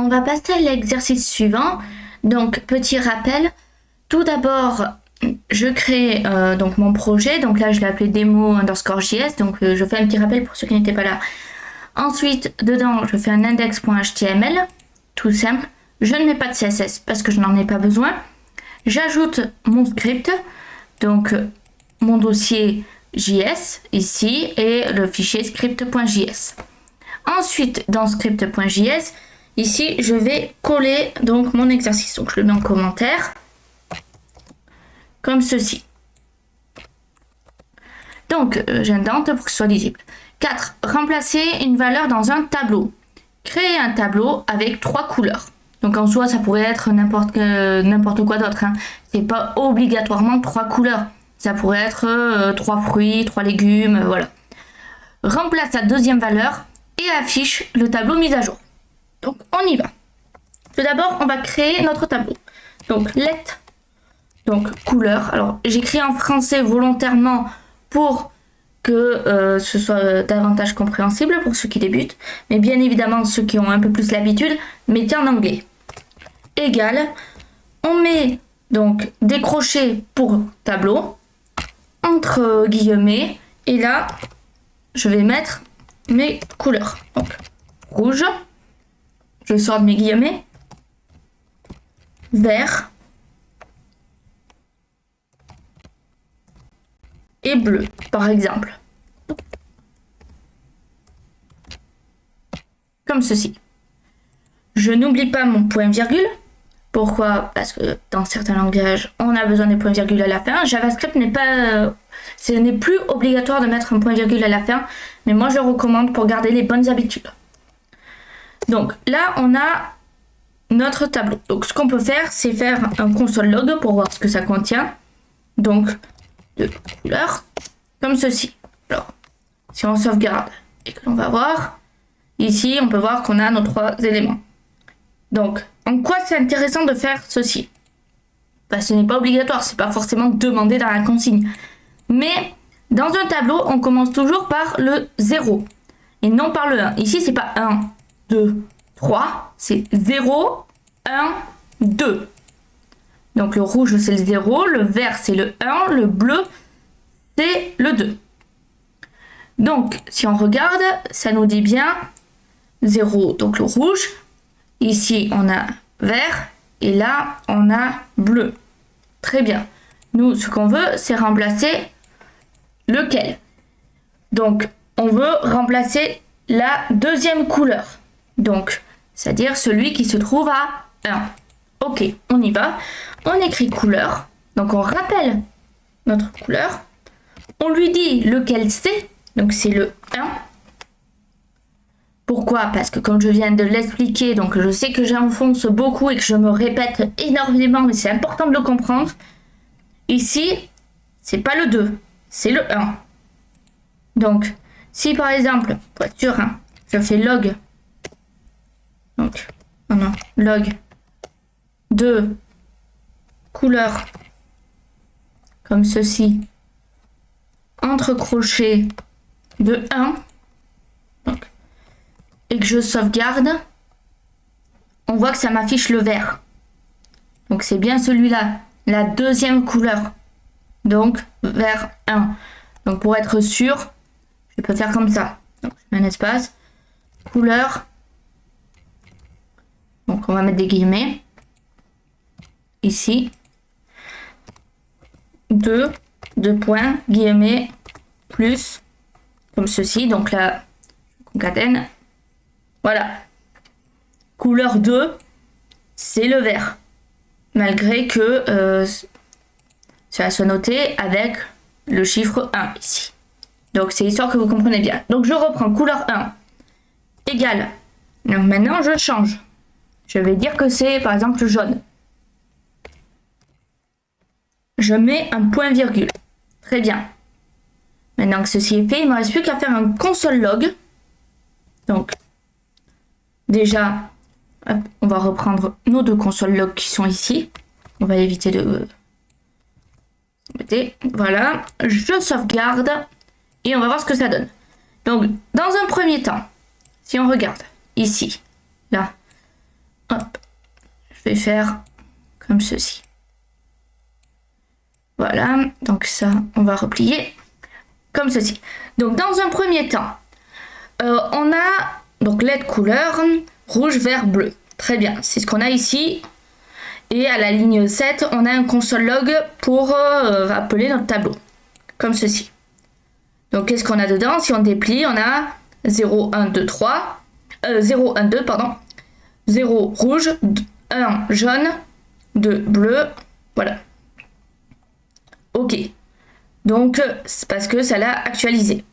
On va passer à l'exercice suivant. Donc, petit rappel. Tout d'abord, je crée donc mon projet. Donc là, je l'ai appelé démo_JS. Donc, je fais un petit rappel pour ceux qui n'étaient pas là. Ensuite, dedans, je fais un index.html. Tout simple. Je ne mets pas de CSS parce que je n'en ai pas besoin. J'ajoute mon script. Donc, mon dossier JS ici et le fichier script.js. Ensuite, dans script.js, ici, je vais coller donc mon exercice. Donc, je le mets en commentaire, comme ceci. Donc, j'indente pour que ce soit lisible. 4. Remplacer une valeur dans un tableau. Créer un tableau avec 3 couleurs. Donc, en soi, ça pourrait être n'importe quoi d'autre. Hein. C'est pas obligatoirement 3 couleurs. Ça pourrait être 3 fruits, 3 légumes, voilà. Remplace la deuxième valeur et affiche le tableau mis à jour. Donc, on y va. Tout d'abord, on va créer notre tableau. Donc, let, donc couleur. Alors, j'écris en français volontairement pour que ce soit davantage compréhensible pour ceux qui débutent. Mais bien évidemment, ceux qui ont un peu plus l'habitude, mettez en anglais. Égal. On met donc des crochets pour tableau, entre guillemets. Et là, je vais mettre mes couleurs. Donc, rouge. Je sors de mes guillemets. Vert. Et bleu, par exemple. Comme ceci. Je n'oublie pas mon point-virgule. Pourquoi? Parce que dans certains langages, on a besoin des points-virgules à la fin. JavaScript n'est pas... ce n'est plus obligatoire de mettre un point-virgule à la fin. Mais moi, je le recommande pour garder les bonnes habitudes. Donc là, on a notre tableau. Donc ce qu'on peut faire, c'est faire un console log pour voir ce que ça contient. Donc, de couleurs, comme ceci. Alors, si on sauvegarde et que l'on va voir, ici, on peut voir qu'on a nos 3 éléments. Donc, en quoi c'est intéressant de faire ceci? Ce n'est pas obligatoire, c'est pas forcément demandé dans la consigne. Mais, dans un tableau, on commence toujours par le 0 et non par le 1. Ici, c'est pas 1, 2, 3, c'est 0, 1, 2. Donc le rouge c'est le 0, le vert c'est le 1, le bleu c'est le 2. Donc si on regarde, ça nous dit bien 0, donc le rouge. Ici on a vert et là on a bleu. Très bien. Nous ce qu'on veut c'est remplacer lequel? Donc on veut remplacer la deuxième couleur. Donc c'est-à-dire celui qui se trouve à 1. Ok, on y va. On écrit couleur. Donc on rappelle notre couleur. On lui dit lequel c'est. Donc c'est le 1. Pourquoi? Parce que comme je viens de l'expliquer, donc je sais que j'enfonce beaucoup et que je me répète énormément, mais c'est important de le comprendre. Ici, c'est pas le 2, c'est le 1. Donc, si par exemple, pour être sûr, hein, je fais log. Donc, non, log de couleur comme ceci entre crochets de 1 donc, et que je sauvegarde, on voit que ça m'affiche le vert. Donc c'est bien celui-là, la deuxième couleur. Donc vert 1. Donc pour être sûr, je peux faire comme ça. Donc je mets un espace, couleur. Donc on va mettre des guillemets. Ici, 2 points, guillemets, plus, comme ceci. Donc là, je concatène. Voilà. Couleur 2, c'est le vert. Malgré que ça soit noté avec le chiffre 1 ici. Donc c'est histoire que vous compreniez bien. Donc je reprends couleur 1 égale. Donc maintenant je change. Je vais dire que c'est par exemple jaune. Je mets un point virgule. Très bien. Maintenant que ceci est fait, il ne me reste plus qu'à faire un console log. Donc, déjà, hop, on va reprendre nos 2 console log qui sont ici. On va éviter de... Voilà, je sauvegarde et on va voir ce que ça donne. Donc, dans un premier temps, si on regarde ici, là, je vais faire comme ceci. Voilà, donc ça, on va replier comme ceci. Donc dans un premier temps, on a donc LED couleur rouge, vert, bleu. Très bien, c'est ce qu'on a ici. Et à la ligne 7, on a un console log pour rappeler notre tableau. Comme ceci. Donc qu'est-ce qu'on a dedans? Si on déplie, on a 0, 1, 2, 3. 0, 1, 2, pardon. 0 rouge, 1 jaune, 2 bleu. Voilà. Ok. Donc c'est parce que ça l'a actualisé.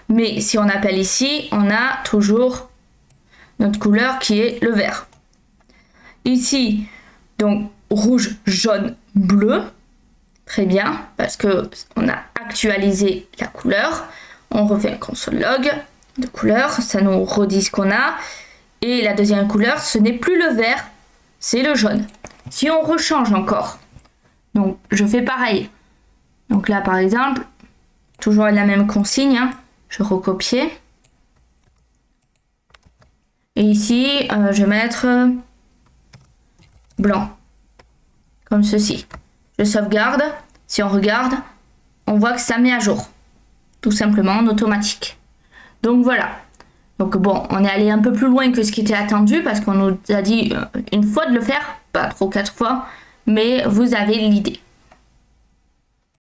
Mais si on appelle ici, on a toujours notre couleur qui est le vert. Ici, donc rouge, jaune, bleu. Très bien, parce que on a actualisé la couleur. On refait un console log de couleur, ça nous redit ce qu'on a. Et la deuxième couleur, ce n'est plus le vert, c'est le jaune. Si on rechange encore, donc je fais pareil. Donc là, par exemple, toujours la même consigne, hein. Je recopie. Et ici, je vais mettre blanc, comme ceci. Je sauvegarde. Si on regarde, on voit que ça met à jour, tout simplement en automatique. Donc voilà. Donc bon, on est allé un peu plus loin que ce qui était attendu parce qu'on nous a dit une fois de le faire, pas trop 4 fois, mais vous avez l'idée.